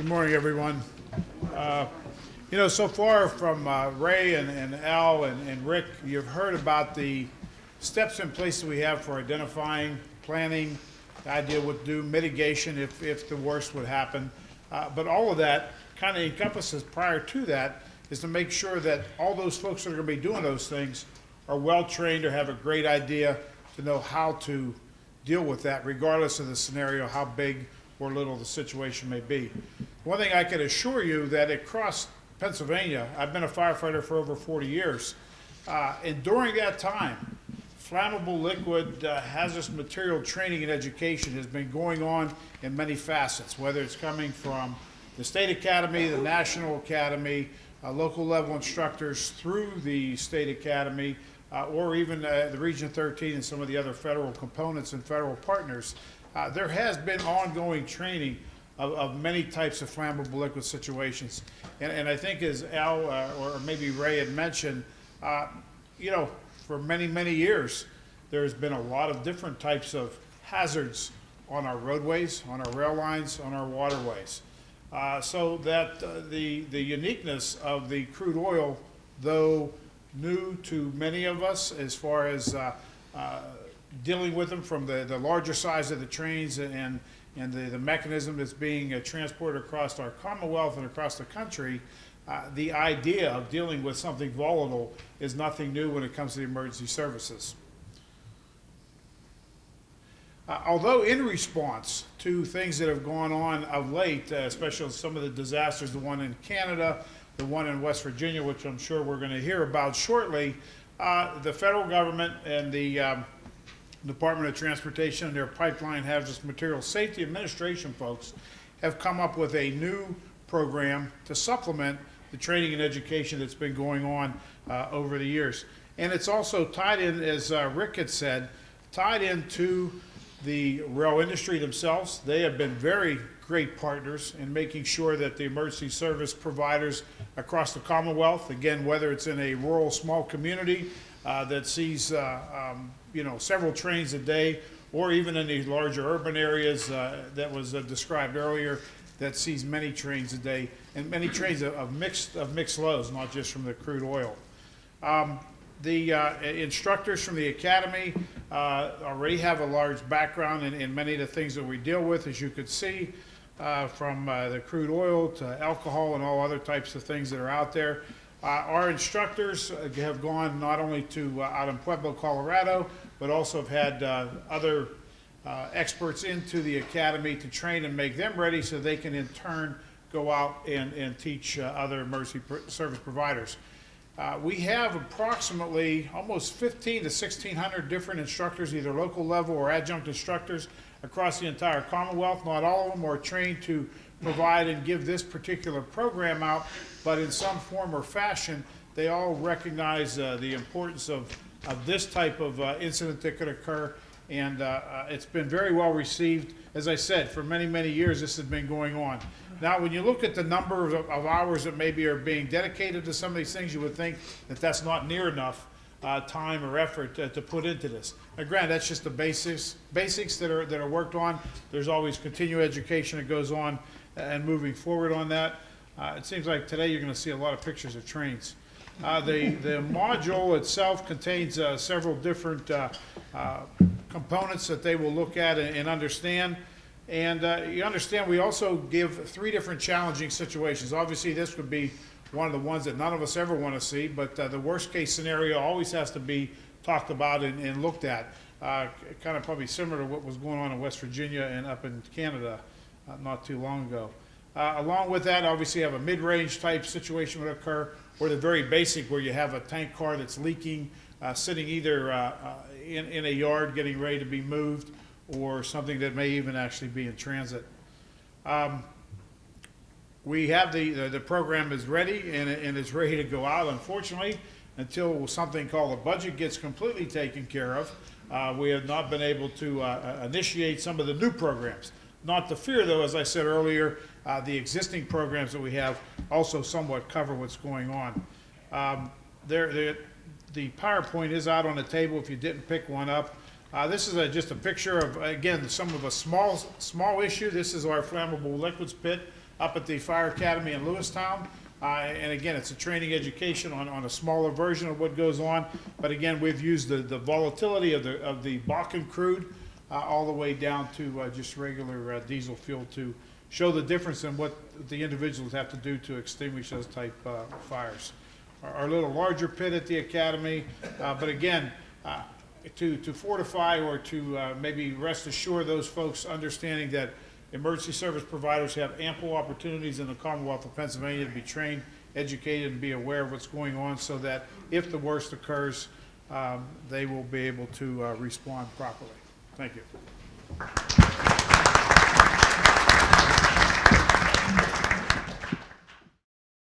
Good morning, everyone. So far from Ray and Al and Rick, you've heard about the steps in place that we have for identifying, planning, the idea what to do, mitigation if the worst would happen. But all of that kind of encompasses prior to that is to make sure that all those folks that are going to be doing those things are well trained or have a great idea to know how to deal with that, regardless of the scenario, how big or little the situation may be. One thing I can assure you that across Pennsylvania, I've been a firefighter for over 40 years, and during that time, flammable liquid hazardous material training and education has been going on in many facets, whether it's coming from the state academy, the national academy, local level instructors through the state academy, or even the Region 13 and some of the other federal components and federal partners. There has been ongoing training of many types of flammable liquid situations. And I think as Al or maybe Ray had mentioned, for many, many years, there's been a lot of different types of hazards on our roadways, on our rail lines, on our waterways. So that the uniqueness of the crude oil, though new to many of us as far as dealing with them from the larger size of the trains and the mechanism that's being transported across our Commonwealth and across the country, the idea of dealing with something volatile is nothing new when it comes to the emergency services. Although in response to things that have gone on of late, especially some of the disasters, the one in Canada, the one in West Virginia, which I'm sure we're going to hear about shortly, the federal government and the Department of Transportation and their Pipeline Hazardous Materials Safety Administration folks have come up with a new program to supplement the training and education that's been going on over the years. And it's also tied in, as Rick had said, tied into the rail industry themselves. They have been very great partners in making sure that the emergency service providers across the Commonwealth, again, whether it's in a rural small community that sees several trains a day, or even in these larger urban areas that was described earlier, that sees many trains a day, and many trains of mixed loads, not just from the crude oil. The instructors from the academy already have a large background in many of the things that we deal with, as you could see, from the crude oil to alcohol and all other types of things that are out there. Our instructors have gone not only to out in Pueblo, Colorado, but also have had other experts into the academy to train and make them ready so they can in turn go out and teach other emergency service providers. We have approximately almost 15 to 1,600 different instructors, either local level or adjunct instructors across the entire Commonwealth. Not all of them are trained to provide and give this particular program out, but in some form or fashion, they all recognize the importance of this type of incident that could occur, and it's been very well received. As I said, for many, many years this has been going on. Now, when you look at the number of hours that maybe are being dedicated to some of these things, you would think that that's not near enough time or effort to put into this. Now, granted, that's just the basics that are worked on. There's always continuing education that goes on and moving forward on that. It seems like today you're going to see a lot of pictures of trains. The module itself contains several different components that they will look at and understand. And you understand we also give 3 different challenging situations. Obviously, this would be one of the ones that none of us ever want to see, but the worst case scenario always has to be talked about and looked at. Kind of probably similar to what was going on in West Virginia and up in Canada not too long ago. Along with that, obviously you have a mid-range type situation would occur, or the very basic where you have a tank car that's leaking, sitting either in a yard getting ready to be moved, or something that may even actually be in transit. We have the program is ready and it's ready to go out. Unfortunately, until something called a budget gets completely taken care of, we have not been able to initiate some of the new programs. Not to fear, though, as I said earlier, the existing programs that we have also somewhat cover what's going on. The PowerPoint is out on the table if you didn't pick one up. This is just a picture of, again, some of a small issue. This is our flammable liquids pit up at the Fire Academy in Lewistown. And again, it's a training education on a smaller version of what goes on. But again, we've used the volatility of the Bakken crude all the way down to just regular diesel fuel to show the difference in what the individuals have to do to extinguish those type fires. Our little larger pit at the Academy, but again, to fortify or to maybe rest assure those folks understanding that emergency service providers have ample opportunities in the Commonwealth of Pennsylvania to be trained, educated, and be aware of what's going on so that if the worst occurs, they will be able to respond properly. Thank you.